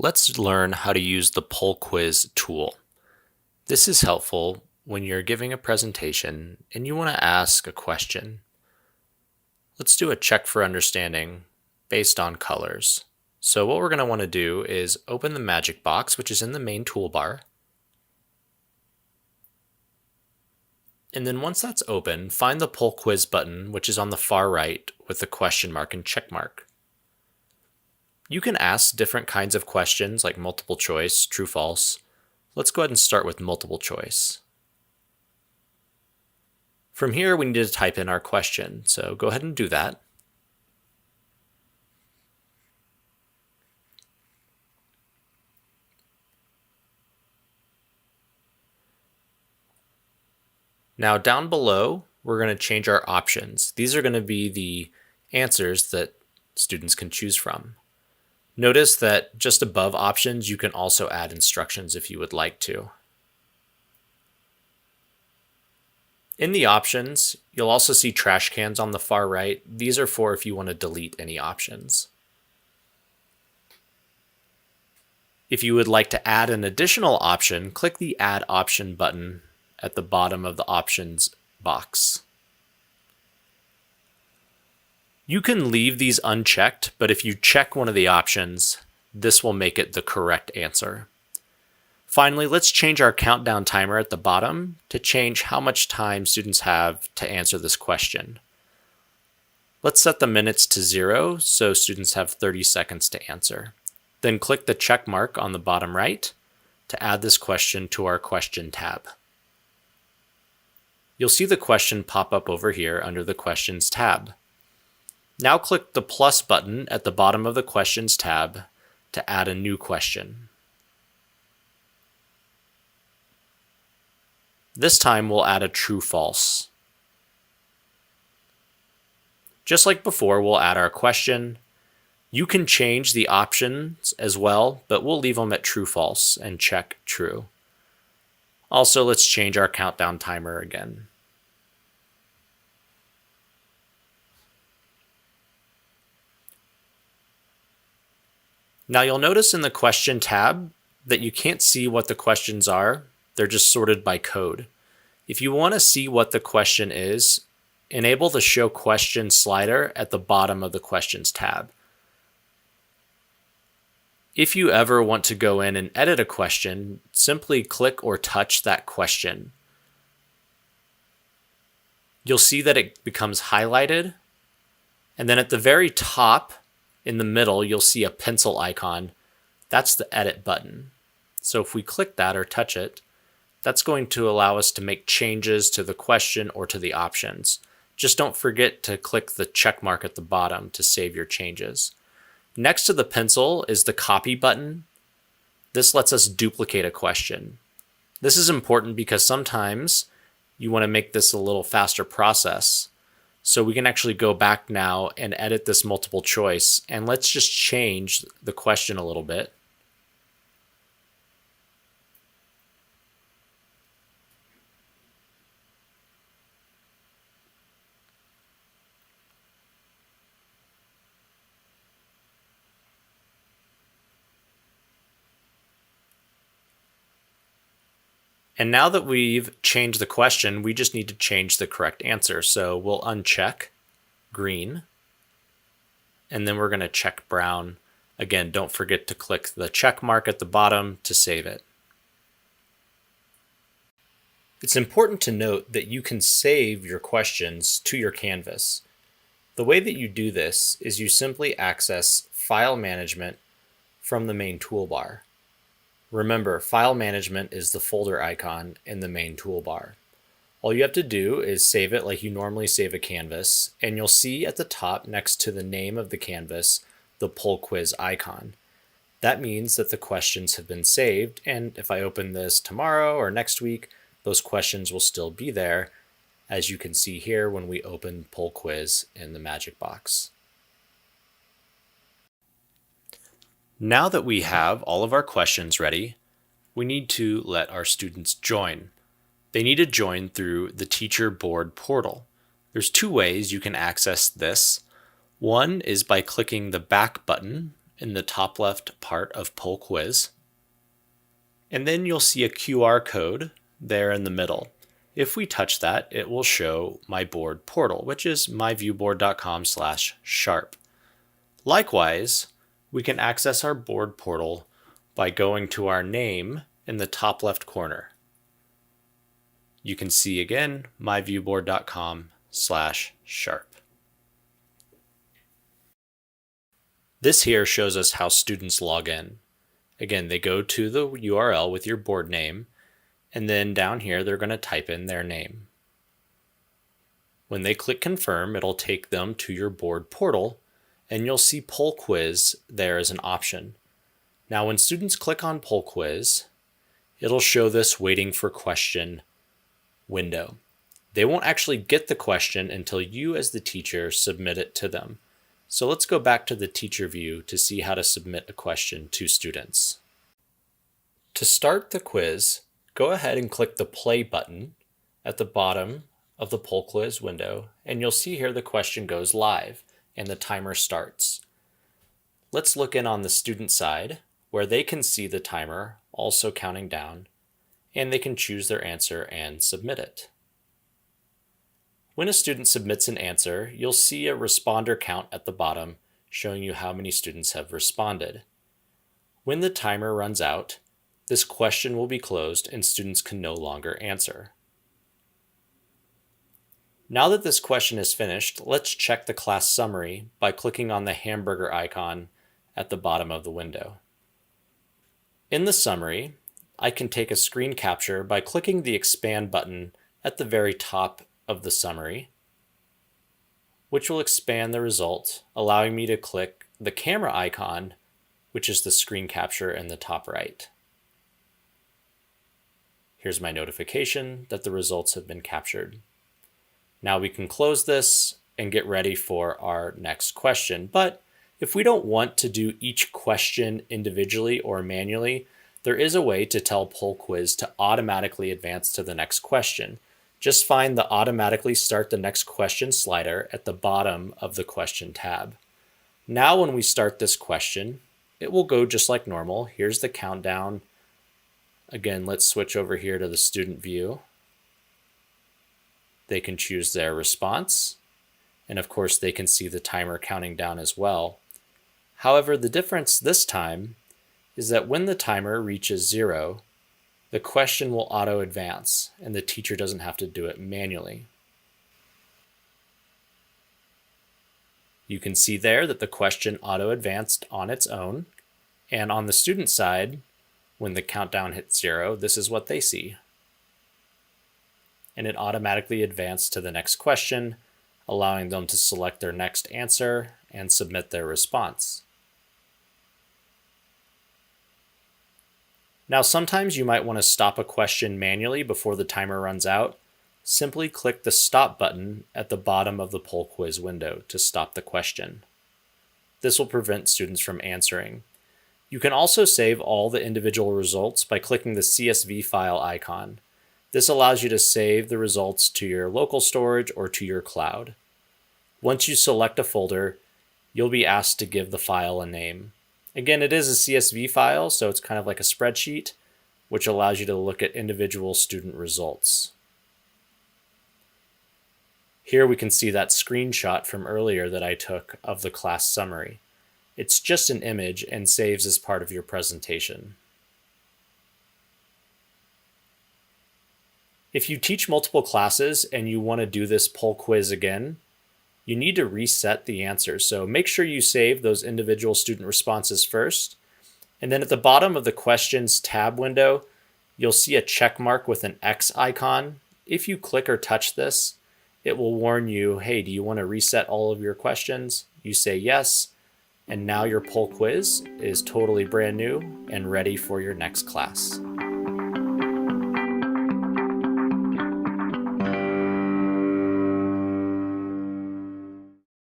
Let's learn how to use the poll quiz tool. This is helpful when you're giving a presentation and you want to ask a question. Let's do a check for understanding based on colors. So what we're going to want to do is open the magic box, which is in the main toolbar. And then once that's open, find the poll quiz button, which is on the far right with the question mark and check mark. You can ask different kinds of questions like multiple choice, true, false. Let's go ahead and start with multiple choice. From here, we need to type in our question, so go ahead and do that. Now down below, we're going to change our options. These are going to be the answers that students can choose from. Notice that just above options, you can also add instructions if you would like to. In the options, you'll also see trash cans on the far right. These are for if you want to delete any options. If you would like to add an additional option, click the Add Option button at the bottom of the options box. You can leave these unchecked, but if you check one of the options, this will make it the correct answer. Finally, let's change our countdown timer at the bottom to change how much time students have to answer this question. Let's set the minutes to 0 so students have 30 seconds to answer. Then click the check mark on the bottom right to add this question to our question tab. You'll see the question pop up over here under the Questions tab. Now click the plus button at the bottom of the Questions tab to add a new question. This time we'll add a true-false. Just like before, we'll add our question. You can change the options as well, but we'll leave them at true-false and check true. Also, let's change our countdown timer again. Now you'll notice in the question tab that you can't see what the questions are. They're just sorted by code. If you want to see what the question is, enable the Show Question slider at the bottom of the Questions tab. If you ever want to go in and edit a question, simply click or touch that question. You'll see that it becomes highlighted, and then at the very top, in the middle, you'll see a pencil icon. That's the edit button. So if we click that or touch it, that's going to allow us to make changes to the question or to the options. Just don't forget to click the check mark at the bottom to save your changes. Next to the pencil is the copy button. This lets us duplicate a question. This is important because sometimes you want to make this a little faster process. So we can actually go back now and edit this multiple choice, and let's just change the question a little bit. And now that we've changed the question, we just need to change the correct answer. So we'll uncheck green, and then we're going to check brown. Again, don't forget to click the check mark at the bottom to save it. It's important to note that you can save your questions to your Canvas. The way that you do this is you simply access File Management from the main toolbar. Remember, File Management is the folder icon in the main toolbar. All you have to do is save it like you normally save a Canvas, and you'll see at the top next to the name of the Canvas the poll quiz icon. That means that the questions have been saved, and if I open this tomorrow or next week, those questions will still be there, as you can see here when we open poll quiz in the magic box. Now that we have all of our questions ready, we need to let our students join. They need to join through the Teacher Board portal. There's two ways you can access this. One is by clicking the back button in the top left part of Poll Quiz. And then you'll see a QR code there in the middle. If we touch that, it will show my board portal, which is myviewboard.com/sharp. Likewise, we can access our board portal by going to our name in the top left corner. You can see again, myviewboard.com/sharp. This here shows us how students log in. Again, they go to the URL with your board name, and then down here they're going to type in their name. When they click confirm, it'll take them to your board portal, and you'll see Poll Quiz there as an option. Now when students click on Poll Quiz, it'll show this waiting for question window. They won't actually get the question until you as the teacher submit it to them. So let's go back to the teacher view to see how to submit a question to students. To start the quiz, go ahead and click the play button at the bottom of the Poll Quiz window, and you'll see here the question goes live and the timer starts. Let's look in on the student side where they can see the timer also counting down, and they can choose their answer and submit it. When a student submits an answer, you'll see a responder count at the bottom showing you how many students have responded. When the timer runs out, this question will be closed and students can no longer answer. Now that this question is finished, let's check the class summary by clicking on the hamburger icon at the bottom of the window. In the summary, I can take a screen capture by clicking the expand button at the very top of the summary, which will expand the result, allowing me to click the camera icon, which is the screen capture in the top right. Here's my notification that the results have been captured. Now we can close this and get ready for our next question. But if we don't want to do each question individually or manually, there is a way to tell Poll Quiz to automatically advance to the next question. Just find the automatically start the next question slider at the bottom of the question tab. Now when we start this question, it will go just like normal. Here's the countdown. Again, let's switch over here to the student view. They can choose their response, and of course they can see the timer counting down as well. However, the difference this time is that when the timer reaches 0, the question will auto advance and the teacher doesn't have to do it manually. You can see there that the question auto advanced on its own, and on the student side, when the countdown hits 0, this is what they see. And it automatically advanced to the next question, allowing them to select their next answer and submit their response. Now, sometimes you might want to stop a question manually before the timer runs out. Simply click the stop button at the bottom of the Poll Quiz window to stop the question. This will prevent students from answering. You can also save all the individual results by clicking the CSV file icon. This allows you to save the results to your local storage or to your cloud. Once you select a folder, you'll be asked to give the file a name. Again, it is a CSV file, so it's kind of like a spreadsheet, which allows you to look at individual student results. Here we can see that screenshot from earlier that I took of the class summary. It's just an image and saves as part of your presentation. If you teach multiple classes and you want to do this Poll Quiz again, you need to reset the answers. So make sure you save those individual student responses first. And then at the bottom of the Questions tab window, you'll see a check mark with an X icon. If you click or touch this, it will warn you, hey, do you want to reset all of your questions? You say yes, and now your Poll Quiz is totally brand new and ready for your next class.